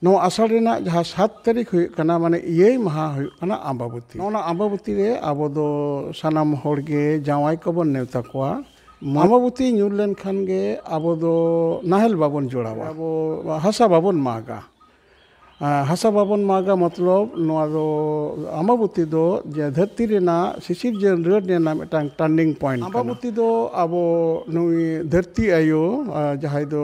ᱱᱚᱣᱟ ᱟᱥᱟᱲ ᱨᱮᱱᱟᱜ ᱡᱟᱦᱟᱸ 7 ᱛᱟᱹᱨᱤᱠᱷ ᱦᱩᱭᱩᱜ ᱠᱟᱱᱟ ᱢᱟᱱᱮ ᱮᱭᱟᱭ ᱢᱟᱦᱟ ᱦᱩᱭᱩᱜ ᱠᱟᱱᱟ ᱟᱢᱵᱟᱵᱚᱛᱤ। ᱱᱚᱣᱟ ᱟᱢᱵᱟᱵᱚᱛᱤ ᱨᱮ ᱟᱵᱚ ᱫᱚ ᱥᱟᱱᱟᱢ ᱦᱚᱲ ᱜᱮ ᱡᱟᱶᱟᱭ ᱠᱚᱵᱚᱱ ᱱᱮᱣᱛᱟ ᱠᱚᱣᱟ। ᱟᱢᱵᱟᱵᱚᱛᱤ ᱧᱩᱨ ᱞᱮᱱᱠᱷᱟन ᱜᱮ ᱟᱵᱚ ᱫᱚ ᱱᱟᱦᱮᱞ ᱵᱟᱵᱚᱱ ᱡᱚᱲᱟᱣᱟ, ᱟᱵᱚ ᱦᱟᱥᱟ ᱵᱟᱵᱚᱱ ᱢᱟᱜᱟ। ᱦᱟᱥᱟ ᱵᱟᱵᱚᱱ ᱢᱟᱜᱟ ᱢᱚᱛᱞᱚᱵ ᱱᱚᱣᱟ ᱫᱚ ᱟᱢᱵᱟᱵᱚᱛᱤ ᱫᱚ ᱡᱮ ᱫᱷᱟᱹᱨᱛᱤ ᱨᱮᱱᱟᱜ ᱥᱤᱥᱤᱨᱡᱟᱹᱣ ᱨᱮᱱᱟᱜ ᱢᱤᱫᱴᱟᱝ ᱴᱟᱨᱱᱤᱝ ᱯᱚᱭᱮᱱᱴ ᱠᱟᱱᱟ। ᱟᱢᱵᱟᱵᱚᱛᱤ ᱫᱚ ᱟᱵᱚ ᱱᱩᱭ ᱫᱷᱟᱹᱨᱛᱤ ᱟᱭᱳ ᱡᱟᱦᱟᱸᱭ ᱫᱚ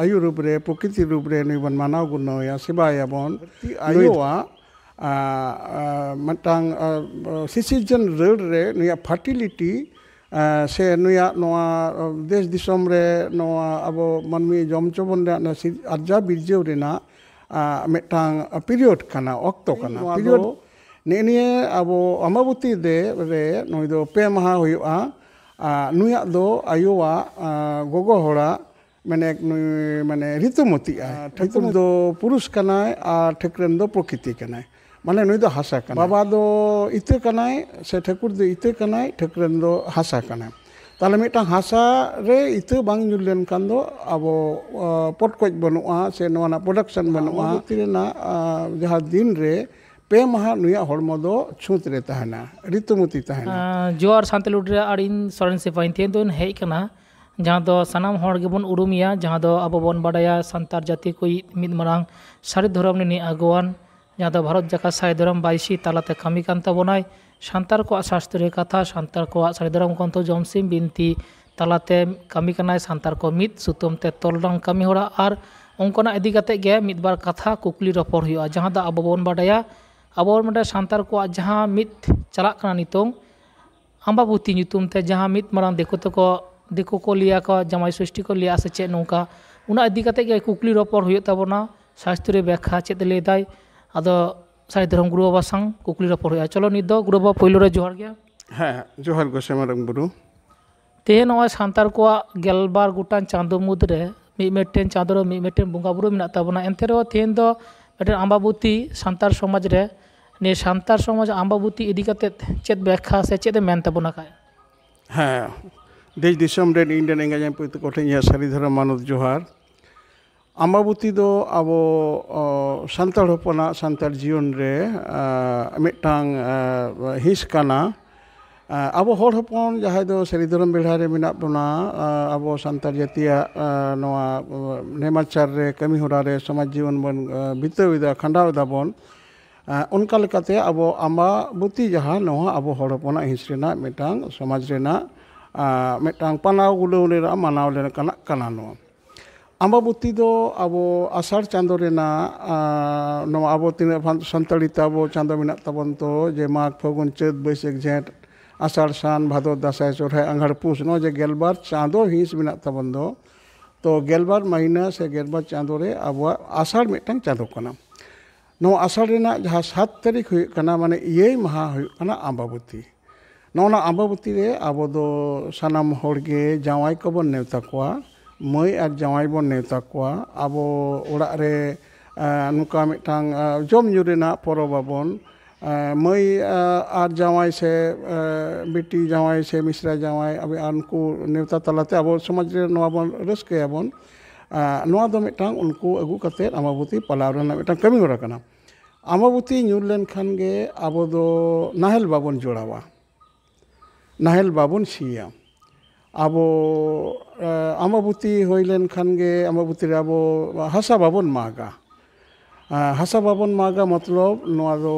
ᱟᱭᱩ ᱨূᱯ ᱨᱮ ᱯᱨᱚᱠৃতি ᱨূᱯ ᱨᱮ ᱱᱩᱭ ᱵᱚᱱ ᱢᱟᱱᱟᱣ ᱜᱩᱱᱟᱹᱣᱮᱭᱟ ᱥᱮᱵᱟᱭᱟᱵᱚᱱ। ᱫᱷᱟᱹᱨᱛᱤ ᱟᱭᱳᱣᱟᱜ ᱢᱤᱫᱴᱟᱝ ᱥᱤᱥᱤᱨᱡᱟᱹᱣ ᱨᱟᱹᱲ ᱨᱮ ᱱᱩᱭᱟᱜ ᱯᱷᱟᱨᱴᱤᱞᱤᱴᱤ ᱥᱮ ᱱᱩᱭᱟᱜ ᱱᱚᱣᱟ ᱫᱮᱥ ᱫᱤᱥᱚᱢ ᱨᱮ ᱱᱚᱣᱟ ᱟᱵᱚ ᱢᱟᱹᱱᱢᱤ ᱡᱚᱢ ᱪᱚᱵᱚᱱ ᱨᱮᱭᱟᱜ ᱟᱨᱡᱟᱣ ᱵᱤᱨᱡᱟᱹᱣ ᱨᱮᱱᱟᱜ ᱢᱤᱫᱴᱟᱝ ᱯᱤᱨᱤᱭᱚᱰ ᱠᱟᱱᱟ, ᱚᱠᱛᱚ ᱠᱟᱱᱟ। ᱯᱤᱨᱤᱭᱚᱰ ᱱᱤᱭᱟᱹ ᱟᱵᱚ ᱟᱢᱵᱟᱵᱚᱛᱤ ᱨᱮ ᱱᱩᱭ ᱫᱚ 2 ᱢᱟᱦᱟ ᱦᱩᱭᱩᱜᱼᱟ। নুইয়াক দো আয়োয়া গগো হড়া মানে মানে ঋতুমতি ঠাকুর দো পুরুষ কানায় আর ঠাকুরেন দো প্রকৃতি কানায় মানে নুই দো হাসা কানায় বাবা দো ইতে কানায় সে ঠাকুর দো ইতে কানায় ঠাকুরেন দো হাসা কানায় তাহলে মিটাং হাসা রে ইতে বাং ᱧᱩᱨ ᱞᱮᱱᱠᱷᱟᱱ ᱫᱚ ᱟᱵᱚ ᱯᱚᱴᱠᱚᱡ ᱵᱟᱹᱱᱩᱜᱼᱟ ᱥᱮ ᱱᱚᱣᱟ ᱨᱮᱱᱟᱜ ᱯᱨᱚᱰᱟᱠᱥᱚᱱ ᱵᱟᱹᱱᱩᱜᱼᱟ ᱨᱮᱱᱟᱜ ᱡᱟᱦᱟᱸ ᱫᱤᱱ ᱨᱮ 2 ᱢᱟᱦᱟ ᱱᱩᱭᱟᱜ ᱦᱚᱲᱢᱚ ᱫᱚ ᱪᱷᱩᱸᱛ ᱨᱮ ᱛᱟᱦᱮᱱᱟ ᱨᱤᱛᱩᱢᱚᱛᱤ ᱛᱟᱦᱮᱱᱟ। ᱡᱚᱦᱟᱨ ᱥᱟᱱᱛᱟᱞ ᱩᱰᱨᱮ ᱟᱹᱰᱤᱧ ᱥᱚᱨᱮᱱ ᱥᱤᱯᱟᱹᱦᱤ ᱛᱮᱦᱮᱧ ᱫᱚᱧ ᱦᱮᱡ ᱠᱟᱱᱟ ᱡᱟᱦᱟᱸ ᱫᱚ ᱥᱟᱱᱟᱢ ᱦᱚᱲ ᱜᱮᱵᱚᱱ ᱩᱨᱩᱢᱮᱭᱟ ᱡᱟᱦᱟᱸ ᱫᱚ ᱟᱵᱚ ᱵᱚᱱ ᱵᱟᱰᱟᱭᱟ ᱥᱟᱱᱛᱟᱲ ᱡᱟᱹᱛᱤ ᱠᱚ ᱢᱤᱫ ᱢᱟᱨᱟᱝ ᱥᱟᱹᱨᱤ ᱫᱷᱚᱨᱚᱢ ᱨᱤᱱᱤᱡ ᱟᱜᱩᱣᱟᱱ ᱡᱟᱦᱟᱸ ᱫᱚ ᱵᱷᱟᱨᱚᱛ ᱡᱟᱠᱟᱛ ᱥᱟᱹᱨᱤ ᱫᱷᱚᱨᱚᱢ ᱵᱟᱭᱥᱤ ᱛᱟᱞᱟᱛᱮ ᱠᱟᱹᱢᱤ ᱠᱟᱱ ᱛᱟᱵᱚᱱᱟᱭ ᱥᱟᱱᱛᱟᱲ ᱠᱚᱣᱟᱜ ᱥᱟᱥᱛᱨᱤᱭᱚ ᱠᱟᱛᱷᱟ ᱥᱟᱱᱛᱟᱲ ᱠᱚᱣᱟᱜ ᱥᱟᱹᱨᱤ ᱫᱷᱚᱨᱚᱢ ᱜᱨᱚᱱᱛᱷᱚ ᱡᱚᱢᱥᱤᱢ ᱵᱤᱱᱛᱤ ᱛᱟᱞᱟᱛᱮ ᱠᱟᱹᱢᱤ ᱠᱟᱱᱟᱭ ᱥᱟᱱᱛᱟᱲ ᱠᱚ ᱢᱤᱫ ᱥᱩᱛᱟᱹᱢ ᱛᱮ ᱛᱚᱞ ᱨᱟᱝ ᱠᱟᱹᱢᱤ ᱦᱚᱨᱟ ᱟᱨ ᱚᱱᱠᱟᱱᱟᱜ ᱤᱫᱤ ᱠᱟᱛᱮ ᱜᱮ ᱢᱤᱫ ᱵᱟᱨ ᱠᱟᱛᱷᱟ ᱠᱩᱠᱞᱤ ᱨᱚᱯᱚᱲ ᱦᱩᱭᱩᱜᱼᱟ ᱡᱟᱦᱟᱸ ᱫᱚ ᱟᱵᱚ ᱵᱚᱱ ᱵᱟᱰᱟᱭᱟ ᱟᱵᱚ ᱵᱚᱱ ᱥᱟᱱᱛᱟᱲ ᱠᱚᱣᱟᱜ ᱡᱟᱦᱟᱸ ᱢᱤᱫ ᱪᱟᱞᱟᱜ ᱠᱟᱱᱟ ᱱᱤᱛᱚᱝ ᱟᱢᱵᱟᱵᱚᱛᱤ ᱧᱩᱛᱩᱢ ᱛᱮ ᱡᱟᱦᱟᱸ ᱢᱤᱫ ᱢᱟᱨᱟᱝ ᱫᱤᱠᱩ ᱠᱚ ᱞᱟᱹᱭᱟ ᱠᱚ ᱡᱟᱢᱟᱭ ᱥᱚᱥᱴᱤ ᱠᱚ ᱞᱟᱹᱭᱟ ᱥᱮ ᱪᱮᱫ ᱱᱚᱝᱠᱟ ᱚᱱᱟ ᱤᱫᱤ ᱠᱟᱛᱮ ᱜᱮ ᱠᱩᱠᱞᱤ ᱨᱚᱯᱚᱲ ᱦᱩᱭᱩᱜ ᱛᱟᱵᱚᱱᱟ ᱥᱟᱥᱛᱨᱤᱭᱚ ᱵযাখ্যা ᱪᱮᱫ ᱞᱟᱹᱭ ᱫᱟᱭ ᱟᱫᱚ ᱥᱟᱹᱨᱤ ᱫᱷᱚᱨᱚᱢ ᱜᱩᱨᱩ ᱵᱟᱵᱟ ᱥᱟᱝ ᱠᱩᱠᱞᱤ ᱨᱚᱯᱚᱲ ᱦᱩᱭᱩᱜᱼᱟ ᱪᱚᱞᱚ ᱱᱤᱛ ᱫᱚ ᱜᱩᱨᱩ ᱵᱟᱵᱟ ᱯᱳᱭᱞᱳ ᱨᱮ ᱡᱚᱦᱟᱨ ᱜᱮ। ᱦᱮᱸ ᱡᱚᱦᱟর ᱜᱚᱥᱮ ᱢᱟᱨᱟᱝ ᱵᱩᱨᱩ। ᱛᱮᱦᱮᱧ ᱱᱚᱜᱼᱚᱭ ᱥᱟᱱᱛᱟᱲ ᱠᱚᱣᱟᱜ 12 ᱜᱚᱴᱟᱝ ᱪᱟᱸᱫᱳ ᱢᱩᱫᱽᱨᱮ ᱢᱤᱫᱴᱮᱱ ᱪᱟᱸᱫᱳ ᱨᱮ ᱢᱤᱫᱴᱮᱱ ᱵᱚᱸᱜᱟ ᱵᱩᱨᱩ ᱢᱮᱱᱟᱜ ᱛᱟᱵᱚᱱᱟ ᱮᱱᱛᱮ ᱨᱮᱦᱚᱸ ᱛᱮᱦᱮᱧ ᱫᱚ ᱢᱤᱫᱴᱮᱱ ᱟᱢᱵᱟᱵᱚᱛᱤ ᱥᱟᱱᱛᱟᱲ ᱥᱚᱢᱟᱡᱽ ᱨᱮ ᱱᱤᱭᱟᱹ ᱥᱟᱱᱛᱟᱲ ᱥᱚᱢᱟᱡᱽ ᱟᱢᱵᱟᱵᱚᱛᱤ ᱤᱫᱤ ᱠᱟᱛᱮ ᱪᱮᱫ ᱵযাখ্যা ᱥᱮ ᱪᱮᱫ ᱮ ᱢᱮᱱ ᱛᱟᱵᱚᱱᱟ ᱠᱷᱟᱡ? ᱦᱮᱸ ᱫᱮᱥ ᱫᱤᱥᱚᱢ ᱨᱮᱱ ᱤᱧ ᱨᱮᱱ ᱮᱸᱜᱟᱛ ᱡᱟᱶᱟᱭ ᱠᱚᱴᱷᱮᱱ ᱤᱧᱟᱹᱜ ᱥᱟᱹᱨᱤ ᱫᱷᱚᱨᱚᱢ ᱢᱟᱱᱚᱛ ᱡᱚᱦᱟᱨ। ᱟᱢᱵᱟᱵᱚᱛᱤ ᱫᱚ ᱟᱵᱚ ᱥᱟᱱᱛᱟᱲ ᱦᱚᱯᱚᱱᱟᱜ ᱥᱟᱱᱛᱟᱲ ᱡᱤᱭᱚᱱ ᱨᱮ ᱢᱤᱫᱴᱟᱝ ᱦᱤᱸᱥ ᱠᱟᱱᱟ। ᱟᱵᱚ ᱦᱚᱲ ᱦᱚᱯᱚᱱ ᱡᱟᱦᱟᱸᱭ ᱫᱚ ᱥᱟᱹᱨᱤ ᱫᱷᱚᱨᱚᱢ ᱵᱮᱲᱦᱟᱭ ᱨᱮ ᱢᱮᱱᱟᱜ ᱵᱚᱱᱟ ᱟᱵᱚ ᱥᱟᱱᱛᱟᱲ ᱡᱟᱹᱛᱤᱭᱟᱜ ᱱᱚᱣᱟ ᱱᱮᱢᱟᱪᱟᱨ ᱨᱮ ᱠᱟᱹᱢᱤ ᱦᱚᱨᱟ ᱨᱮ ᱥᱚᱢᱟᱡᱽ ᱡᱤᱵᱚᱱ ᱵᱚᱱ ᱵᱤᱛᱟᱹᱣ ᱮᱫᱟ ᱠᱷᱟᱸᱰᱟᱣ ᱮᱫᱟᱵᱚᱱ ᱚᱱᱠᱟ ᱞᱮᱠᱟᱛᱮ ᱟᱵᱚ ᱟᱢᱵᱟᱵᱚᱛᱤ ᱡᱟᱦᱟᱸ ᱱᱚᱣᱟ ᱟᱵᱚ ᱦᱚᱲ ᱦᱚᱯᱚᱱᱟᱜ ᱦᱤᱸᱥ ᱨᱮᱱᱟᱜ ᱢᱤᱫᱴᱟᱝ ᱥᱚᱢᱟᱡᱽ ᱨᱮᱱᱟᱜ ᱢᱤᱫᱴᱟᱝ ᱯᱟᱱᱟᱣ ᱜᱩᱞᱟᱹᱣ ᱨᱮᱱᱟᱜ ᱢᱟᱱᱟᱣ ᱞᱮᱠᱟᱱᱟᱜ ᱠᱟᱱᱟ ᱱᱚᱣᱟ। ᱟᱢᱵᱟᱵᱚᱛᱤ ᱫᱚ ᱟᱵᱚ ᱟᱥᱟᱲ ᱪᱟᱸᱫᱳ ᱨᱮᱱᱟᱜ ᱱᱚᱣᱟ ᱟᱵᱚ ᱛᱤᱱᱟᱹᱜ ᱥᱟᱱᱛᱟᱲᱤ ᱛᱮ ᱟᱵᱚ ᱪᱟᱸᱫᱳ ᱢᱮᱱᱟᱜ ᱛᱟᱵᱚᱱ ᱛᱚ ᱡᱮ ᱢᱟᱜᱽ ᱯᱷᱟᱹᱜᱩᱱ ᱪᱟᱹᱛ ᱵᱟᱹᱭᱥᱟᱹᱠᱷ ᱡᱷᱮᱸᱴ ᱟᱥᱟᱲ ᱥᱟᱱ ᱵᱷᱟᱫᱚᱨ ᱫᱟᱸᱥᱟᱭ ᱥᱚᱨᱦᱟᱭ ᱟᱸᱜᱷᱟᱲ ᱯᱩᱥ ᱱᱚᱜᱼᱚᱭ ᱡᱮ 12 ᱪᱟᱸᱫᱳ ᱦᱤᱸᱥ ᱢᱮᱱᱟᱜ ताबन दो तो 12 महीना से 12 चांदो रे आबो आषाढ़ मिटन चांदो कना नो आषाढ़ रेना जहाँ 7 तारीख हुई कना माने ये महा हुई कना अम्बाबती नोना अम्बाबती रे आबो दो सानाम होड़गे जावाई को बन नेवता कोआ मई और जावाई बन नेवता कोआ आबो ओड़ा रे नुका मिटांग जोम यूरेना परबाबन मई और जावाई से बेटी जावाई से मिश्रा जावाई अब उनको नेवता तलाते अब समाज रे नवा बन रस्के बन नवा दो मिटांग उनको अगु कते अम्बाबती पलाव रेना मिटांग कमी होरा कना अम्बाबती ᱧᱩᱨ ᱞᱮᱱᱠᱷᱟन गे आबो दो नाहेल बाबन जोड़ावा नाहेल बाबन सिया आबो अम्बाबती होई लेनखान गे अम्बाबती रे आबो हासा बाबन मागा हासा बाबन मागा मतलब नवा दो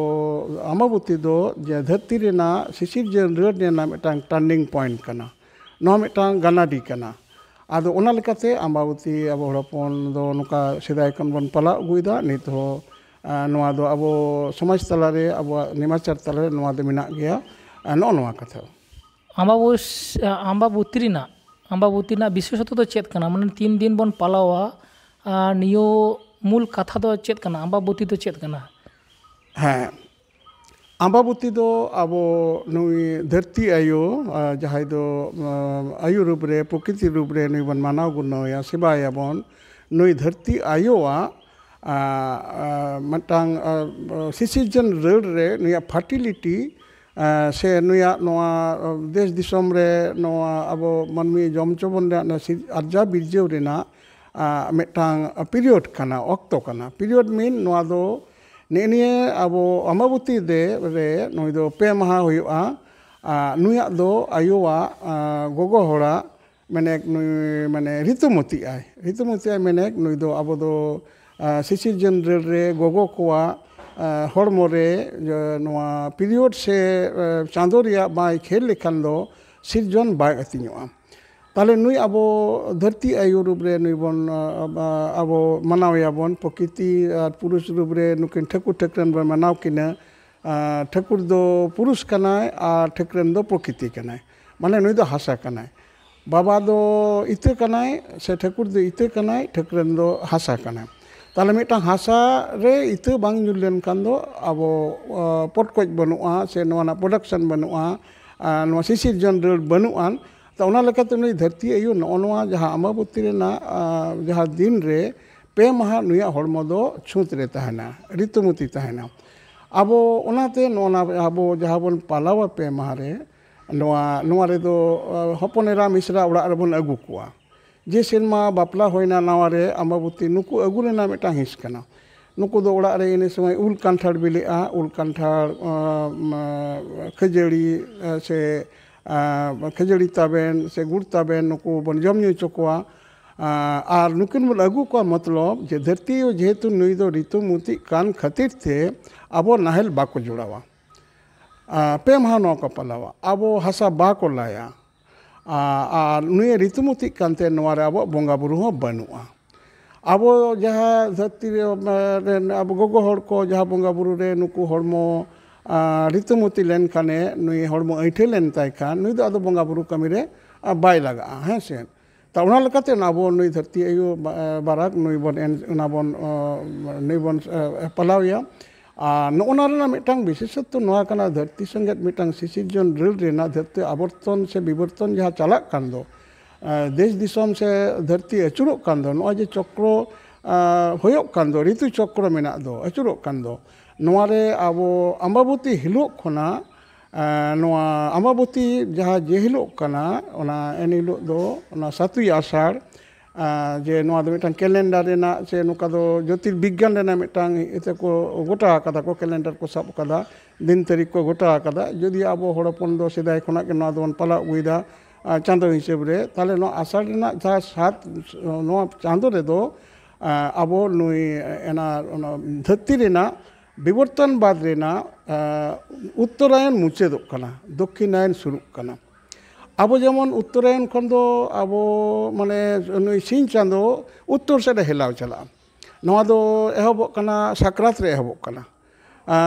अम्बाबती दो जे धरती रेना सिसिरजन रेना मिटांग टर्निंग पॉइंट कना नवा मिटांग गानाडी कना आदो ओना लेकाते अम्बाबती आबो हड़पन दो नुका सेदाय खन बन पला अगुइदा नित हो नवा दो आबो समाज तलारे आबो नेमाचार तलारे नवा दो मिना गया नो नवा कथा अम्बाबती ना विशेषत्व तो चेत कना माने 3 दिन बन पालावा नियो मूल कथा दो चेत कना अम्बाबती तो चेत कना हाँ अम्बाबती दो आबो नुई धरती आयो जहां दो आयु रूप रे प्रकृति रूप रे नुई बन मानाव गुनोया सेबायाबन नुई धरती आयोआ मटांग सिसिजन रड़ रे नुया फर्टिलिटी से नुया नोआ देश दिसोम रे नोआ आबो मानमी जम चोबन रे आरजा बिरजेव रेना मिटटांग पीरियड कना ऑक्तो कना पीरियड मीन नोआ दो नेनिए अबो अमाबती दे रे नुई दो पे माहा हुयुआ नुया दो आयुवा गोगो होड़ा मेनेक नुई माने ऋतुमती आय मेनेक नुई दो अबो दो शिशिर जनरल रे गोगो कोआ हड़मो रे नोआ पीरियड से चांदो रिया बाय खेल लेखान दो सिरजन बाय अतिñoa ताले नुई अबो धरती आयु रूप रे नुई बन अबो मनावया बन प्रकृति पुरुष रूप रे नुकिन ठाकुर ठाकुरन बन मनाव किना ठाकुर दो पुरुष कनाय आ ठाकुरन दो प्रकृति कनाय माने नुई दो हासा कनाय बाबा दो इते कनाय से ठाकुर दो इते कनाय ठाकुरन दो हासा कनाय ताले मिटटांग हासा रे इते बांग ᱧᱩᱨ लेनखान दो अबो पटकोज बनुआ से नोना प्रोडक्शन बनुआ नोआ शिशिर जनरल बनुआन तो उना लेकाते नुई धरती आयु नोआ जहां अमाबती रेना जहां दिन रे पे माहा नुया हड़मो दो छूत रे तहना ऋतुमती तहना अबो उनाते नोना अबो जहां बन पालावा पे माहा रे नोआ रे दो हपनेरा मिश्रा उड़ा रे बन अगु कुआ जे सेनमा बापला होइना नावा रे अमाबती नुकु अगु रेना मिटा हिस कना नुकु दो उड़ा रे इन समय उल कांठाड़ बिलेआ उल कांठाड़ खजड़ी से खजड़ी ताबेन से गुड़ ताबेन नुकु बन जम ᱧᱩ चकोआ और नुकिन बन अगु को मतलब जे धरती जेहेतु नुई दो ऋतुमती कान खातिर थे अबो नाहल बाको जुड़ावा पे माहा नो को पलावा अबो हासा बाको लाया और नुई ऋतुमती कानते नोरे अबो बोंगा बुरु हो बनुआ अबो जहाँ धरती रे अबो गोगो हड़ को जहाँ बोंगा बुरु रे नुकु हड़मो ऋतुमती लेन खाने नुई हड़मो ऐठे लेन ताई खान नुई दो आदो बोंगा बुरु कमी रे बाय लगा हैं से तो उना लकाते नाबो नुई धरती आयु बाराक नुई बन नुई बन पलावया नोना रेना मिटटांग विशेषत्व नोआ कना धरती संगत मिटटांग शिशिर जनरल रेना धरती आवर्तन से विवर्तन जहाँ चलाक कान दो देश दिसोम से धरती अचुरों कान दो नोआ जे चक्रो होयोक कान दो ऋतु चक्र मेना दो अचुरों कान दो नोआ रे अबो अम्बाबती हिलोक खना नोआ अम्बाबती जहाँ जे हिलोक कना ओना एन हिलोक दो ओना 7 आषाढ़ जे नोआ दो मिटटांग कैलेंडर रेना से नुका दो ज्योतिर्विज्ञान रेना मिटटांग इते को गोटा कदा को कैलेंडर को सब कदा दिन तारीख को गोटा कदा जदि अबो हड़पन दो सिदाय खना के नोआ दोन पला उइदा चांदो हिसाब रे ताले नो आषाढ़ रेना जहाँ 7 नोआ चांदो रे दो अबो नुई एना धरती रेना विवर्तन बाद रेना उत्तरायण मुचादोग कना दक्षिणायन शुरुग कना अब जेमन उत्तरायण खन दो अब माने नुई सिंह चांदो उत्तर सेड हेलाव चला नोआ दो एहबोग कना साक्रात रे एहबोग कना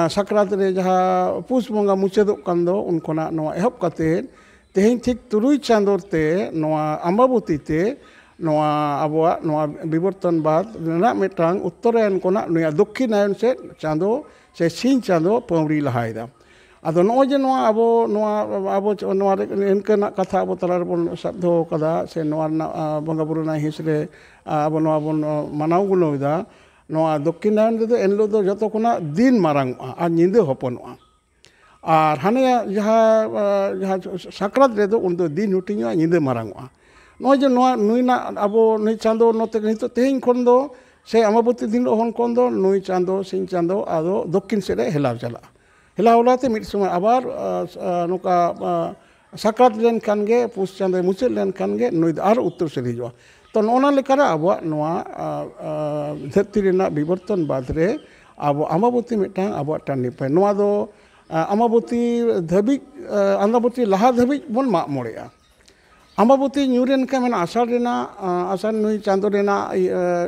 साक्रात रे जहाँ पुष बंगा मुचादोग कान दो उनखना नोआ एहब काते तेहें ठीक 3 चांदोर ते नोआ अम्बाबती ते नोआ अबोआ नोआ विवर्तन बाद रेना मिटटांग उत्तरायण कोना नुया दक्षिणायन से चांदो से सिंह चांदो पौड़ी लहायदा आदो नोआ जे नोआ अबो नोआ इनकना कथा अबो तला रे बन सब दो कदा से नोआ बंगा बुरु ना हिस रे अबो नोआ बन मनाव गुलोदा नोआ दक्षिणायन दो एनलो दो जतो कोना दिन मारांगआ आ निंदे हपनआ और हाने जहाँ साक्रात रे दो उन दो दिन हुटिङआ निंदे मारांगआ नोआ जे नोआ नुईना अबो नुई चांदो नोते नितो तेहें खन दो से अम्बाबती दिन होन खन दो नुई चांदो सिंह चांदो आदो दक्षिण सेड हेलाव चला हेलावलाते मिट समय आबार नोका साक्रात लेन खान गे पुष चांदो मुचाद लेन खान गे नुई आर उत्तर सेड हिजुआ तो नोना लेकारा आबो नोआ धरती रेना विवर्तन बाद रे आबो अम्बाबती मिटटांग आबो टानी पे नोआ दो अम्बाबती धाबी अम्बाबती लहा धाबी बन माग मोड़ेआ अम्बाबती ᱧᱩᱨᱮᱱ का मैंने आषाढ़ रेना आषाढ़ नुई चांदो रेना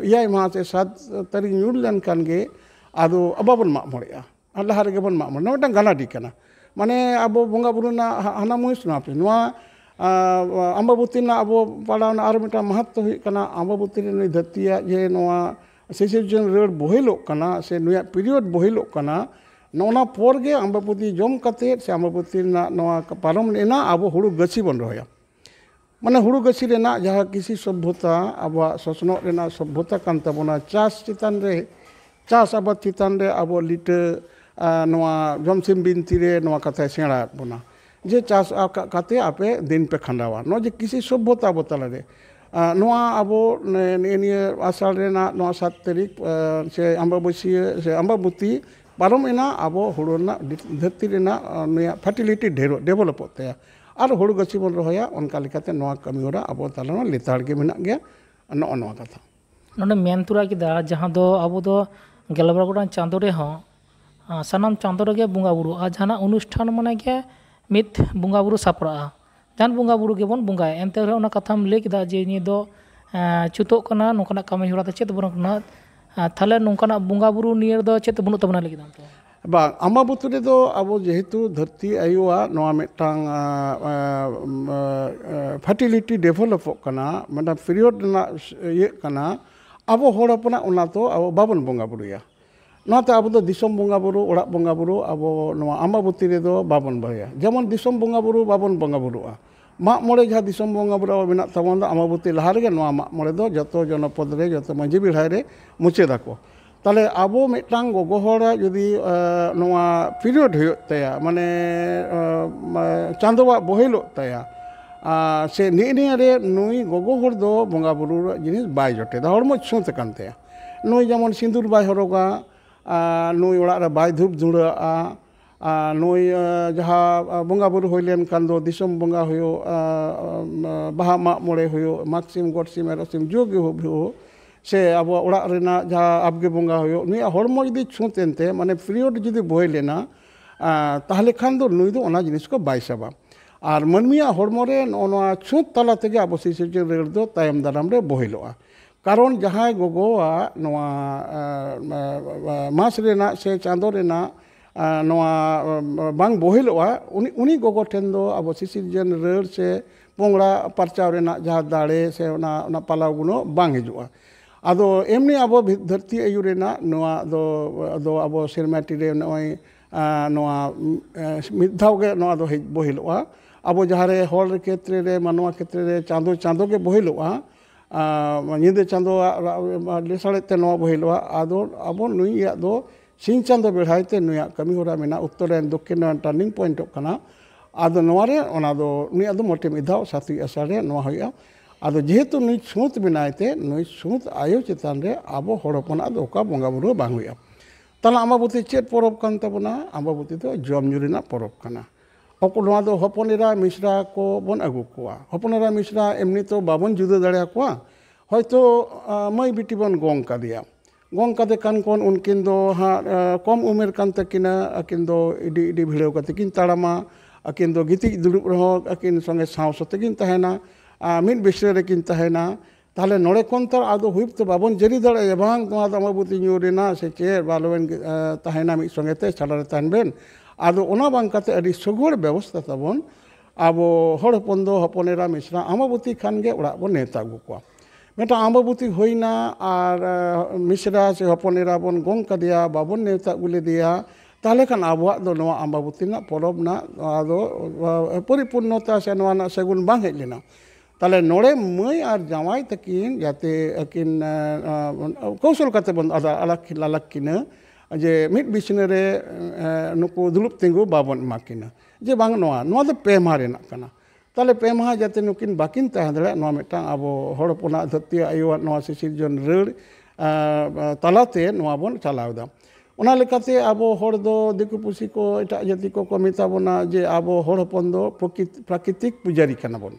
7 माह से 7 तारीख ᱧᱩᱨ लेन खान गे आदो अबाबन माग मोड़ेआ लहा रे बन माग मोड़े मिटटांग गालाडी कना माने अबो बंगा बुरु ना हाना मुहिस ना पे नोआ अम्बाबती ना अबो पालावना आर मिटा महत्व हुई कना अम्बाबती रे नुई धरतिया जे नोआ शिशिर जनरल बोहेलोग कना से नुया पीरियड बोहेलोग कना नोना पोर गे अम्बाबती जम कते से अम्बाबती ना नोआ पारम लेना अबो हुड़ु गछि बन रोया माने हुड़ु गछि रेना जहाँ किसी सभ्यता अब शोषण रेना सभ्यता कान ताबोना चाष चितान रे चाष आबाद चितान रे अब लिटे नोआ जमसिम बिनती रे नोआ कथा सेड़ा बोना जे चाष काते आपे दिन पे खंडावा नो जे किसी सभ्यता बताला रे ᱱᱚᱣᱟ ᱟᱵᱚ ᱱᱤᱭᱟᱹ ᱟᱥᱟᱲ ᱨᱮᱱᱟᱜ ᱱᱚᱣᱟ 7 ᱛᱟᱹᱨᱤᱠᱷ ᱥᱮ ᱟᱢᱵᱟᱵᱟᱹᱥᱤᱭᱟᱹ ᱥᱮ ᱟᱢᱵᱟᱵᱚᱛᱤ ᱯᱟᱨᱚᱢ ᱮᱱᱟ ᱟᱵᱚ ᱦᱩᱲᱩ ᱨᱮᱱᱟᱜ ᱫᱷᱟᱹᱨᱛᱤ ᱨᱮᱱᱟᱜ ᱱᱩᱭᱟᱜ ᱯᱷᱟর্টিলিটি ᱰᱮᱵᱷᱮᱞᱚᱯᱚᱜ ᱛᱟᱭᱟ ᱟᱨ ᱦᱩᱲᱩ ᱜᱟᱹᱪᱷᱤ ᱵᱚᱱ ᱨᱚᱦᱚᱭᱟ ᱚᱱᱠᱟ ᱞᱮᱠᱟᱛᱮ ᱱᱚᱣᱟ ᱠᱟᱹᱢᱤ ᱦᱚᱨᱟ ᱟᱵᱚ ᱛᱟᱞᱟ ᱨᱮ ᱞᱮᱛᱟᱲ ᱜᱮ ᱢᱮᱱᱟᱜ ᱜᱮᱭᱟ ᱱᱚᱜᱼᱚ ᱱᱚᱣᱟ ᱠᱟᱛᱷᱟ ᱱᱚᱰᱮ ᱢᱮᱱ ᱛᱚᱨᱟ ᱠᱮᱫᱟ ᱡᱟᱦᱟᱸ ᱫᱚ ᱟᱵᱚ ᱫᱚ ᱜᱮᱞᱵᱟᱨ ᱜᱚᱴᱟᱝ ᱪᱟᱸᱫᱳ ᱨᱮᱦᱚᱸ ᱥᱟᱱᱟᱢ ᱪᱟᱸᱫᱳ ᱨᱮᱜᱮ ᱵᱚᱸᱜᱟ ᱵᱩᱨᱩ ᱟᱨ ᱡᱟᱦᱟᱱᱟᱜ ᱚᱱᱩᱥᱴᱷᱟᱱ ᱢᱟᱱᱮ ᱜᱮ ᱢᱤᱫ ᱵᱚᱸᱜᱟ ᱵᱩᱨᱩ ᱥᱟᱯᱲᱟᱜᱼᱟ ᱡᱟᱦᱟᱱ ᱵᱚᱸᱜᱟ ᱵᱩᱨᱩ ᱜᱮᱵᱚᱱ ᱵᱚᱸᱜᱟᱭᱟ ᱮᱱᱛᱮ ᱨᱮᱦᱚᱸ ᱚᱱᱟ ᱠᱟᱛᱷᱟᱢ ᱞᱟᱹᱭ ᱠᱮᱫᱟ ᱡᱮ ᱱᱤᱭᱟᱹ ᱫᱚ ᱪᱩᱛᱚᱜ ᱠᱟᱱᱟ ᱱᱚᱝᱠᱟᱱᱟᱜ ᱠᱟᱹᱢᱤ ᱦᱚᱨᱟ ᱫᱚ ᱪᱮᱫ ᱵᱟᱹᱱᱩᱜ ᱠᱟᱱᱟ ᱛᱟᱦᱞᱮ ᱱᱚᱝᱠᱟᱱᱟᱜ ᱵᱚᱸᱜᱟ ᱵᱩᱨᱩ ᱱᱤᱭᱟᱹ ᱫᱚ ᱪᱮᱫ ᱵᱟᱹᱱᱩᱜ ᱛᱟᱵᱚᱱᱟ ᱞᱟᱹᱜᱤᱫ ᱛᱚ ᱵᱟᱝ ᱟᱢᱵᱟᱵᱚᱛᱤ ᱨᱮᱫᱚ ᱟᱵᱚ ᱡᱮᱦᱮᱛᱩ ᱫᱷᱟᱹᱨᱛᱤ ᱟᱭᱳᱣᱟᱜ ᱱᱚᱣᱟ ᱢᱤᱫᱴᱟᱝ ᱯᱷᱟর্টিলিটি ᱰᱮᱵᱷᱮᱞᱚᱯᱚᱜ ᱠᱟᱱᱟ ᱢᱟᱱᱮ ᱯᱤᱨᱤᱭᱚᱰ ᱨᱮᱱᱟᱜ ᱤᱭᱟᱹᱜ ᱠᱟᱱᱟ ᱟᱵᱚ ᱦᱚᱲ ᱦᱚᱯᱚᱱᱟᱜ ᱚᱱᱟ ᱫᱚ ᱟᱵᱚ ᱵᱟᱵᱚᱱ ᱵᱚᱸᱜᱟ ᱵᱩᱨᱩᱭᱟ ᱚᱱᱟᱛᱮ ᱟᱵᱚ ᱫᱚ ᱫᱤᱥᱚᱢ ᱵᱚᱸᱜᱟ ᱵᱩᱨᱩ ᱚᱲᱟᱜ ᱵᱚᱸᱜᱟ ᱵᱩᱨᱩ ᱟᱵᱚ ᱱᱚᱣᱟ ᱟᱢᱵᱟᱵᱚᱛᱤ ᱨᱮᱫᱚ ᱵᱟᱵᱚᱱ ᱵᱟᱲᱟᱭᱟ ᱡᱮᱢᱚᱱ ᱫᱤᱥᱚᱢ ᱵᱚᱸᱜᱟ ᱵᱩᱨᱩ ᱵᱟᱵᱚᱱ ᱵᱚᱸᱜᱟ ᱵᱩᱨᱩᱜᱼᱟ ᱢᱟᱜ ᱢᱚᱬᱮ ᱡᱟᱦᱟᱸ ᱫᱤᱥᱚᱢ ᱵᱚᱸᱜᱟ ᱵᱩᱨᱩ ᱟᱵᱚ ᱢᱮᱱᱟᱜ ᱛᱟᱵᱚᱱ ᱫᱚ ᱟᱢᱵᱟᱵᱚᱛᱤ ᱞᱟᱦᱟ ᱨᱮᱜᱮ ᱱᱚᱣᱟ ᱢᱟᱜ ᱢᱚᱬᱮ ᱫᱚ ᱡᱚᱛᱚ ᱡᱚᱱᱚᱯᱚᱫ ᱨᱮ ᱡᱚᱛᱚ ᱢᱟᱺᱡᱷᱤ ᱵᱮᱲᱦᱟᱭ ᱨᱮ ᱢᱩᱪᱟᱹᱫᱟᱠᱚ ᱛᱟᱦᱞᱮ ᱟᱵᱚ ᱢᱤᱫᱴᱟᱝ ᱜᱚᱜᱚ ᱦᱚᱲᱟᱜ ᱡᱩᱫᱤ ᱱᱚᱣᱟ ᱯᱤᱨᱤᱭᱚᱰ ᱦᱩᱭᱩᱜ ᱛᱟᱭᱟ ᱢᱟᱱᱮ ᱪᱟᱸᱫᱳᱣᱟᱜ ᱵᱚᱦᱮᱞᱚᱜ ᱛᱟᱭᱟ ᱥᱮ ᱱᱤᱭᱟᱹ ᱨᱮ ᱱᱩᱭ ᱜᱚᱜᱚ ᱦᱚᱲ ᱫᱚ ᱵᱚᱸᱜᱟ ᱵᱩᱨᱩ ᱨᱮᱭᱟᱜ ᱡᱤᱱᱤᱥ ᱵᱟᱭ ᱡᱚᱴᱮᱫᱟ ᱦᱚᱲᱢᱚ ᱪᱷᱩᱸᱛ ᱟᱠᱟᱱ ᱛᱟᱭᱟ ᱱᱩᱭ ᱡᱮᱢᱚᱱ ᱥᱤᱸᱫᱩᱨ ᱵᱟᱭ ᱦᱚᱨᱚᱜᱟ ᱱᱩᱭ ᱚᱲᱟᱜ ᱨᱮ ᱵᱟᱭ ᱫᱷᱩᱯ ᱫᱷᱩᱲᱟᱹᱜᱼᱟ ᱱᱩᱭ ᱡᱟᱦᱟᱸ ᱵᱚᱸᱜᱟ ᱵᱩᱨᱩ ᱦᱩᱭ ᱞᱮᱱᱠᱷᱟᱱ ᱫᱚ ᱫᱤᱥᱚᱢ ᱵᱚᱸᱜᱟ ᱦᱩᱭᱩᱜ ᱵᱟᱦᱟ ᱢᱟᱜ ᱢᱚᱬᱮ ᱦᱩᱭᱩᱜ ᱢᱟᱜᱽ ᱥᱤᱢ ᱜᱚᱴ ᱥᱤᱢ ᱮᱨᱚᱜ ᱥᱤᱢ ᱡᱳᱜ ᱦᱩᱭᱩᱜ ᱥᱮ ᱟᱵᱚᱣᱟᱜ ᱚᱲᱟᱜ ᱨᱮᱱᱟᱜ ᱡᱟᱦᱟᱸ ᱟᱵᱜᱮ ᱵᱚᱸᱜᱟ ᱦᱩᱭᱩᱜ ᱱᱩᱭᱟᱜ ᱦᱚᱲᱢᱚ ᱡᱩᱫᱤ ᱪᱷᱩᱸᱛ ᱮᱱᱛᱮ ᱢᱟᱱᱮ ᱯᱤᱨᱤᱭᱚᱰ ᱡᱩᱫᱤ ᱵᱳᱭ ᱞᱮᱱᱟ ᱛᱟᱦᱞᱮ ᱠᱷᱟᱱ ᱫᱚ ᱱᱩᱭ ᱫᱚ ᱚᱱᱟ ᱡᱤᱱᱤᱥ ᱠᱚ ᱵᱟᱭ ᱥᱟᱵᱟ ᱟᱨ ᱢᱟᱹᱱᱢᱤᱭᱟᱜ ᱦᱚᱲᱢᱚ ᱨᱮ ᱱᱚᱜᱼᱚ ᱱᱚᱣᱟ ᱪᱷᱩᱸᱛ ᱛᱟᱞᱟ ᱛᱮᱜᱮ ᱟᱵᱚ ᱥᱤᱥᱤᱨᱡᱟᱹᱣ ᱨᱟᱹᱲ ᱫᱚ ᱛᱟᱭᱚᱢ ᱫᱟᱨᱟᱢ ᱨᱮ ᱵᱳᱦᱮᱞᱚᱜᱼᱟ ᱠᱟᱨᱚᱱ ᱡᱟᱦᱟᱸᱭ ᱜᱚᱜᱚᱣᱟᱜ ᱱᱚᱣᱟ ᱢᱟᱥ ᱨᱮᱱᱟᱜ ᱥᱮ ᱪᱟᱸᱫᱳ ᱨᱮᱱᱟᱜ ᱱᱚᱣᱟ ᱵᱟᱝ ᱵᱳᱦᱮᱞᱚᱜᱼᱟ ᱩᱱᱤ ᱜᱚᱜᱚ ᱴᱷᱮᱱ ᱫᱚ ᱟᱵᱚ ᱥᱤᱥᱤᱨᱡᱟᱹᱣ ᱨᱟᱹᱲ ᱥᱮ ᱯᱚᱝᱲᱟ ᱯᱟᱨᱪᱟᱣ ᱨᱮᱱᱟᱜ ᱡᱟᱦᱟᱸ ᱫᱟᱲᱮ ᱥᱮ ᱚᱱᱟ ᱯᱟᱞᱟᱣ ᱜᱩᱱᱚ ᱵᱟᱝ ᱦᱤᱡᱩᱜᱼᱟ ᱟᱫᱚ ᱮᱢᱱᱤ ᱟᱵᱚ ᱫᱷᱟᱹᱨᱛᱤ ᱟᱹᱭᱩ ᱨᱮᱱᱟᱜ ᱱᱚᱣᱟ ᱫᱚ ᱟᱵᱚ ᱥᱮᱨᱢᱟᱴᱤ ᱨᱮ ᱱᱚᱜᱼᱚᱭ ᱱᱚᱣᱟ ᱢᱤᱫ ᱫᱷᱟᱣ ᱜᱮ ᱱᱚᱣᱟ ᱫᱚ ᱵᱳᱦᱮᱞᱚᱜᱼᱟ ᱟᱵᱚ ᱡᱟᱦᱟᱸᱨᱮ ᱦᱚᱲ ᱠᱷᱮᱛᱨᱮ ᱨᱮ ᱢᱟᱱᱣᱟ ᱠᱷᱮᱛᱨᱮ ᱨᱮ ᱪᱟᱸᱫᱳ ᱜᱮ ᱵᱳᱦᱮᱞᱚᱜᱼᱟ ᱧᱤᱫᱟᱹ ᱪᱟᱸᱫᱳᱣᱟᱜ ᱞᱮᱥᱟᱲᱦᱮᱫ ᱛᱮ ᱱᱚᱣᱟ ᱵᱳᱦᱮᱞᱚᱜᱼᱟ ᱟᱫᱚ ᱟᱵᱚ ᱱᱩᱭᱟᱜ ᱫᱚ ᱥᱤᱧ ᱪᱟᱸᱫᱳ ᱵᱮᱲᱦᱟᱭ ᱛᱮ ᱱᱩᱭᱟᱜ ᱠᱟᱹᱢᱤ ᱦᱚᱨᱟ ᱢᱮᱱᱟᱜᱼᱟ ᱩᱛᱛᱚᱨᱟᱭᱚᱱ ᱫᱚᱠᱠᱷᱤᱱᱟᱭᱚᱱ ᱴᱟᱨᱱᱤᱝ ᱯᱚᱭᱮᱱᱴᱚᱜ ᱠᱟᱱᱟ ᱟᱫᱚ ᱱᱚᱣᱟᱨᱮ ᱚᱱᱟ ᱫᱚ ᱱᱩᱭᱟᱜ ᱫᱚ ᱢᱚᱴᱮ ᱢᱤᱫ ᱫᱷᱟᱣ 7 ᱟᱥᱟᱲ ᱨᱮ ᱱᱚᱣᱟ ᱦᱩᱭᱩᱜᱼᱟ ᱟᱫᱚ ᱡᱮᱦᱮᱛᱩ ᱱᱩᱭ ᱪᱷᱩᱸᱛ ᱵᱮᱱᱟᱭ ᱛᱮ ᱱᱩᱭ ᱪᱷᱩᱸᱛ ᱟᱭᱳ ᱪᱮᱛᱟᱱ ᱨᱮ ᱟᱵᱚ ᱦᱚᱲ ᱦᱚᱯᱚᱱᱟᱜ ᱫᱚ ᱚᱠᱟ ᱵᱚᱸᱜᱟ ᱵᱩᱨᱩ ᱵᱟᱝ ᱦᱩᱭᱩᱜᱼᱟ ᱛᱟᱦᱞᱮ ᱟᱢᱵᱟᱵᱚᱛᱤ ᱪᱮᱫ ᱯᱚᱨᱚᱵᱽ ᱠᱟᱱ ᱛᱟᱵᱚᱱᱟ ᱟᱢᱵᱟᱵᱚᱛᱤ ᱫᱚ ᱡᱚᱢ ᱧᱩ ᱨᱮᱱᱟᱜ ᱯᱚᱨᱚᱵᱽ ᱠᱟᱱᱟ ᱱᱚᱣᱟ ᱫᱚ ᱦᱚᱯᱚᱱ ᱮᱨᱟ ᱢᱤᱥᱨᱟ ko bon agu kowa hopon era misra emni to babon juda dare kowa hoyto mai biti bon gong kadia gong kade kan kon unkin do ha kom umer kan takina akin do idi bhileu katikin tarama akin do giti dulup reho akin songe saw sotekin tahena mid bisre rekin tahena তাহলে নড়ে কোনতার আদো whip তো Baban Jerry দাঁড়ে এবং তোমার আমাবতী নিউরে না সে chair বালোবেন তাহেনা মিদ সঙ্গেতে ছাড়ারে তানবেন আদো ওনা বাং কাতে আদি সগড় ব্যবস্থা তাবন আবো হড় হপন দো হপনেরা মিশ্রা আমাবতী খানগে ওড়াগ বন নেতা আগু কোয়া মেটা আমাবতী হই না আর মিশ্রা সে হপনেরা বন গং কাদিয়া বাবন নেতা গুলে দিয়া তাহলে খান আবহাওয়া দো নোয়া আম্বাবতী না পরব না আদো পরিপূর্ণতা সে নোয়া না সেগুন বাং হেজ লেনা তাহলে নড়ে মই আর জামাই তাকিন যাতে আকিন কৌশল কাতে বন আলাকিন লালাকিনা যে মিট বিছনে রে নুকু দুলুপ তিঙ্গু বাবন মাকিনা যে বাং নোয়া নোয়া দো পে মাহ রেনাগ কানা তাহলে পে মাহ যাতে নুকিন বাকিন তাহে দাড়ে নোয়া মিটাং আবো হড় হপᱚᱱᱟᱜ ᱫᱷᱟᱹᱨᱛᱤ ᱟᱭᱳᱣᱟᱜ ᱱᱚᱣᱟ ᱥᱤᱥᱤᱨᱡᱚᱱ ᱨᱟᱹᱲ ᱛᱟᱞᱟᱛᱮ ᱱᱚᱣᱟ ᱵᱚᱱ ᱪᱟᱞᱟᱣᱫᱟ ᱚᱱᱟ ᱞᱮᱠᱟᱛᱮ ᱟᱵᱚ ᱦᱚᱲ ᱫᱚ ᱫᱤᱠᱩ ᱯᱩᱥᱤ ᱠᱚ ᱮᱴᱟᱜ ᱡᱟᱹᱛᱤ ᱠᱚ ᱢᱮᱛᱟ ᱵᱚᱱᱟ ᱡᱮ ᱟᱵᱚ ᱦᱚᱲ ᱦᱚᱯᱚᱱ ᱫᱚ ᱯᱨᱟᱠᱨᱤᱛᱤᱠ ᱯᱩᱡᱟᱨᱤ ᱠᱟᱱᱟ ᱵᱚᱱ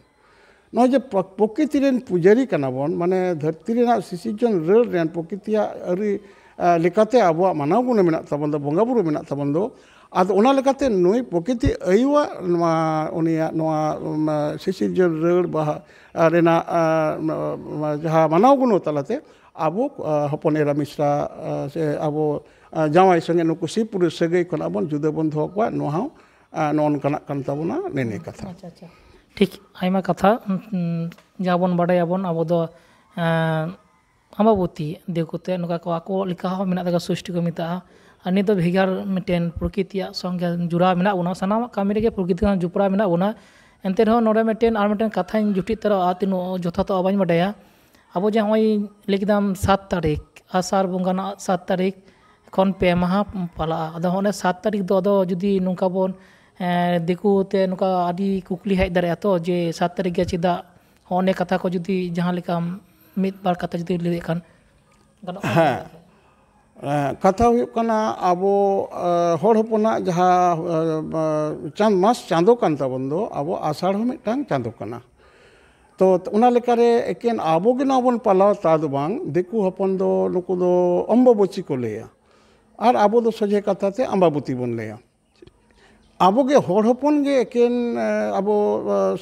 ᱱᱚᱜᱼᱚᱭ ᱡᱮ ᱯᱨᱚᱠৃতি ᱨᱮᱱ ᱯᱩᱡᱟᱨᱤ ᱠᱟᱱᱟ ᱵᱚᱱ ᱢᱟᱱᱮ ᱫᱷᱟᱹᱨᱛᱤ ᱨᱮᱱᱟᱜ ᱥᱤᱥᱤᱨᱡᱚᱱ ᱨᱟᱹᱲ ᱨᱮᱱ ᱯᱨᱚᱠৃতিᱭᱟᱜ ᱟᱹᱨᱤ লেকাতে আবহাওয়া মানাও গুণ মেনা তাবন দো বঙ্গা বুরু মেনা তাবন দো আদ ওনা লেকাতে নই প্রকৃতি আইওয়া নোয়া উনিয়া নোয়া সিসিরজন রড় বা রেনা যাহা মানাও গুণ তালাতে আবো হপন এরা মিশ্রা সে আবো জামাই সঙ্গে নুকু সিপুরুষ সাগৈ খন আবন জুদা বন দো কোয়া নোহাও নন কানা কান তাবনা নেনে কথা আচ্ছা ঠিক আইমা কথা যাবন বাড়াইয়াবন আবো দো আম্বাবতী দেখতে নৌকা को आको लिखा हो मेना तक सृष्टि को मिता अनि तो भेगार मिटेन प्रकृति संगे जुड़ा मेना उना सानाम कामी रे प्रकृति का जुपड़ा मेना उना एनते रहो नोडे मिटेन आर मिटेन कथा जुटी तर आतिनो जथा तो अबाñ बडाया अब जे होय लेकिदाम 7 तारीख आसार बंगाना 7 तारीख खन पे माहा पाला अदा होने 7 तारीख दो जुदी नुका बोन देखु ते नुका आदि कुकली हेज दारे तो जे 7 तारीख गे चिदा ᱦᱚᱸ ᱠᱟᱛᱷᱟ ᱠᱚ ᱡᱩᱫᱤ ᱡᱟᱦᱟᱸ ᱞᱮᱠᱟ ᱢᱤᱫ ᱵᱟᱨ ᱠᱟᱛᱷᱟ ᱡᱩᱫᱤ ᱞᱟᱹᱭ ᱠᱷᱟᱱ ᱜᱟᱱᱚᱜᱼᱟ? ᱠᱟᱛᱷᱟ ᱦᱩᱭᱩᱜ ᱠᱟᱱᱟ ᱟᱵᱚ ᱦᱚᱲ ᱦᱚᱯᱚᱱᱟᱜ ᱡᱟᱦᱟᱸ ᱢᱟᱥ ᱪᱟᱸᱫᱳ ᱠᱟᱱ ᱛᱟᱵᱚᱱ ᱫᱚ ᱟᱵᱚ ᱟᱥᱟᱲ ᱦᱚᱸ ᱢᱤᱫᱴᱟᱝ ᱪᱟᱸᱫᱳ ᱠᱟᱱᱟ। ᱛᱚ ᱚᱱᱟ ᱞᱮᱠᱟᱨᱮ ᱮᱠᱮᱱ ᱟᱵᱚ ᱜᱮ ᱱᱚᱣᱟ ᱵᱚᱱ ᱯᱟᱞᱟᱣ ᱛᱟ ᱫᱚ ᱵᱟᱝ, ᱫᱤᱠᱩ ᱦᱚᱯᱚᱱ ᱫᱚ ᱱᱩᱠᱩ ᱫᱚ অম্বুবাচী ᱠᱚ ᱞᱟᱹᱭᱟ আর আবো তো সোজা কথাতে আম্বাবতী বন লেয়া। আবোগে হড় হপন গে একেন আবো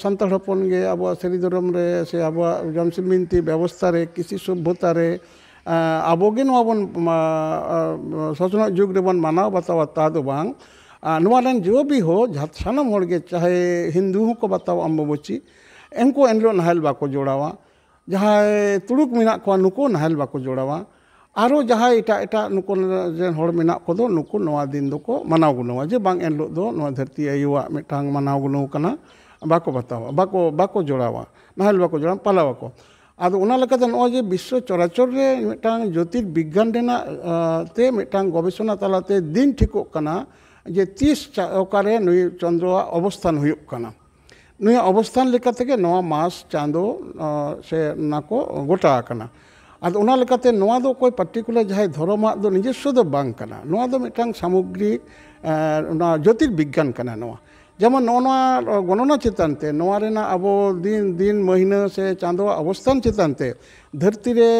সান্তাল হপন গে আবো সারি ধরম রে সে আবো জমসিম মিন্তি ব্যবস্থা রে কৃষি সভ্যতা রে আবোগে নোয়া বন সচনা যুগ রে বন মানাও বাতাও তা দো বাং নোয়া রেন जो भी हो सानाम हड़ गे चाहे हिंदू हो को बताओ अम्बुबाची एनको एनलो नाहल बाको जोड़ावा, जहाँ तुड़ुक मेना को नुको नाहल बाको जोड़ावा आरो जहाँ एटा एटा नुको जेन हड़ मेना को दो नुको नवा दिन दो को मनाव गुनवा जे बांग एनलो दो नवा धरती आयुवा मिटांग मनाव गुनव कना बाको बतावा बाको जोड़ावा नाहल बाको जोड़ा पालावा को आदो उना लेकाते नवा जे विश्व चराचर रे मिटांग ज्योतिर्विज्ञान रेना ते मिटांग गवेषणा तालाते दिन ठिको कना जे 30 ओकारे नुई चंद्रवा अवस्थान हुयुक कना। नुई अवस्थान लेका तेगे नवा मास चांदो से नाको गोटा कना। आदो उना लेकाते नवा दो कोई पार्टिकुलर जहां धर्मा दो निजस्व दो बांग कना, नवा दो मिटांग सामग्रिक ना ज्योतिर्विज्ञान कना। नवा जेमन नवा गणना चितानते नवा रेना अबो दिन महीना से चांदो अवस्थान चितानते धरती रे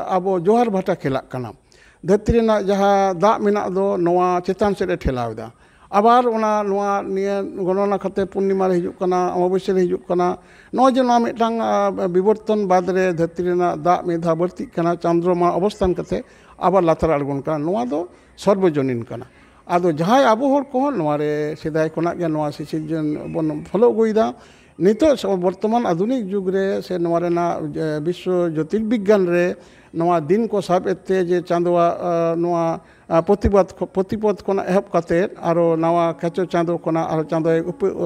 अबो जोहार भाटा खेला कना। धरती रेना जहां दा मेना दो नवा चितान से ठेलावदा आबार ओना नवा निया गणना खाते पूर्णिमा रे हिजुक कना अमावस्या रे हिजुक कना नवा जे नवा मिटांग विवर्तन बाद रे धरती रेना दा मेधा बर्ती कना चंद्रमा अवस्थान कते आबार लातार आड़गोन कना नवा दो सर्वजनीन कना। आदो जहां आबो हर को नवा रे सेदाय कोना गे नवा सिजन बन फॉलो गइदा नितो वर्तमान आधुनिक जुग रे से नवा रेना विश्व ज्योतिर्विज्ञान रे नवा दिन को साब एते जे चांदोवा नवा प्रतिपद कोना एहब काते आरो नवा केचो चांदो कोना आरो चांदो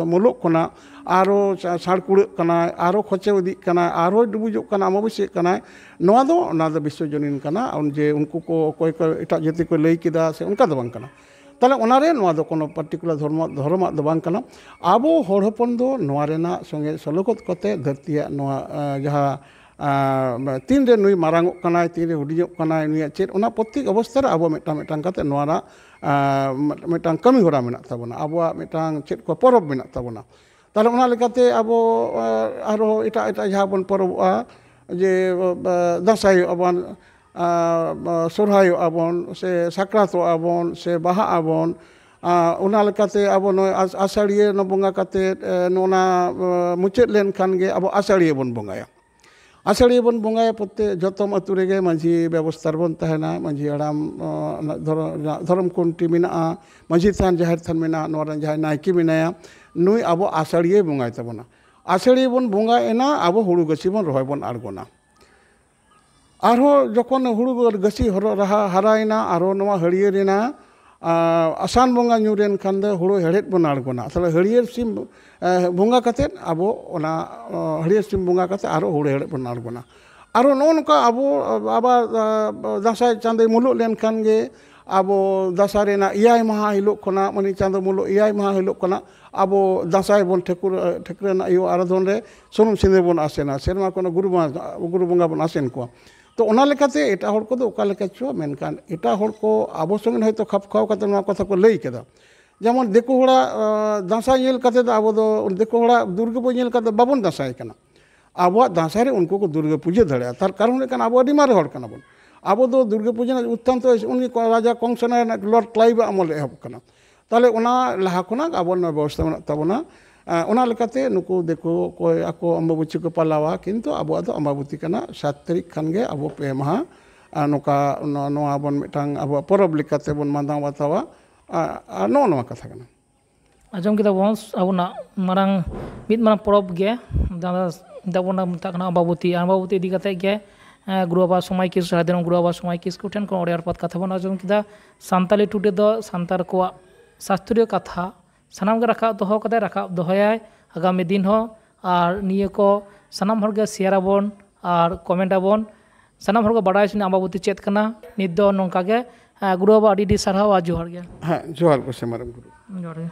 मुलुक कोना आरो साड़कुड़ कना आरो खोचे उदी कना आरो डुबुजो कना अमावस्या कना नवा दो विश्वजनीन कना जे उनको को कोई को एटा जाति को लई किदा से उनका दो बांग कना। ताले ओनारे नवा दो कोनो पार्टिकुलर धर्म दो बांग कना। आबो हड़ हपन दो नवा रेना संगे सलगत कते धरतिया नवा जहां तीन रे नुई मारांग कना तीन रे हुडिजो कना नुई चेत ओना प्रत्येक अवस्था रे आबो मिटांग मिटांग कते नवारा मिटांग कमी होरा मेना ताबोना आबोआ मिटांग चेत को परब मेना ताबोना। ताले ओना लेकाते आबो आरो एटा एटा जहां बन परबआ जे दासाय अबन सोरहाय अबन से साक्रात अबन से बाहा अबन ओना लेकाते आबो नय आषाढ़िये न बंगा कते नोना मुचेत लेन खान गे आबो आषाढ़िये बन बंगाया। आषाढ़ी बन बंगाया प्रत्येक जतम अतु रेगे मांझी व्यवस्था बन तहना मांझी आराम धर्म कुंटी मेना मांझी थान जाहिर थान मेना नोरा जहां नायकी मेनाया नुई आबो आषाढ़ी बंगाय तबना। आषाढ़ी बन बंगायना आबो हुड़ु गसी बन रहाय बन आड़गोना आरो जखन हुड़ु गसी हारायना आरो नवा हरियरेना आसान बंगा ᱧᱩᱨᱮᱱ खान दो हुड़ु हेड़ेद बन आड़गोना। ताहले हरियर सिम बंगा कते आबो ओना हरियर सिम बंगा कते आरो हुड़ु हेड़ेद बन आड़गोना। आरो नोनका आबो आबा दासाय चांदे मुलुक लेन खान गे आबो दासाय रेना 7 माहा हिलो खना माने चांदो मुलुक 7 माहा हिलो खना आबो दासाय बन ठेकुरना आयो आराधन रे सुनुम सिंदे बन आसेना सेरमा कोन गुरु बंगा बन आसेन को। तो ओना लेकाते एटा हड़ को दो ओका लेका चो मेनकान एटा हड़ को आबो संगे हयतो खाप खाव कते नवा कथा को लई केदा। जेमन देखो हड़ा दासाय नेल कते दो आबो दो देखो हड़ा दुर्गा पूजा नेल कते बाबन दासाय कना आबो दासाय रे उनको को दुर्गा पूजा धड़े तार कारण कन आबो अडी मारे हड़ कना बन आबो दो दुर्गा पूजा उत्थान तो उनी राजा कंसना लॉर्ड क्लाइव अमल एहब कना। ताले ओना लाहा खना आबो न व्यवस्था मेना ताबोना ओना लेकाते नुको देखो कोई आको अम्बाबुची को पालावा किंतु आबो आदो अम्बाबुती कना 7 तारीख खान गे आबो पे माहा नोका नोआ बन मिटांग आबो परब लेकाते बन मांदा बातावा नोआ कथा कना। आजम किदा बन आबोना मारांग मिद मारांग परब गे दाबोना मताकना अम्बाबुती इदी कते गे गुरु बाबा समय किस साधारण गुरु बाबा समय किस को ठेन को ओडियार पद कथा बन आजम किदा सान्ताली टुडे दो सांतार को शास्त्रीय कथा सानाम गे राखा दोहो कते राखा दोहयाय आगामी दिन हो और निये को सानाम हर गे शेयर आबोन और कमेंट आबोन सानाम हर को बाडाय सिन अम्बाबुती चेत कना निद दो नोंका गे गुरु बाबा अडी सारहाव आ जोहार गे। हाँ जोहार को से मारम गुरु जोहार गे।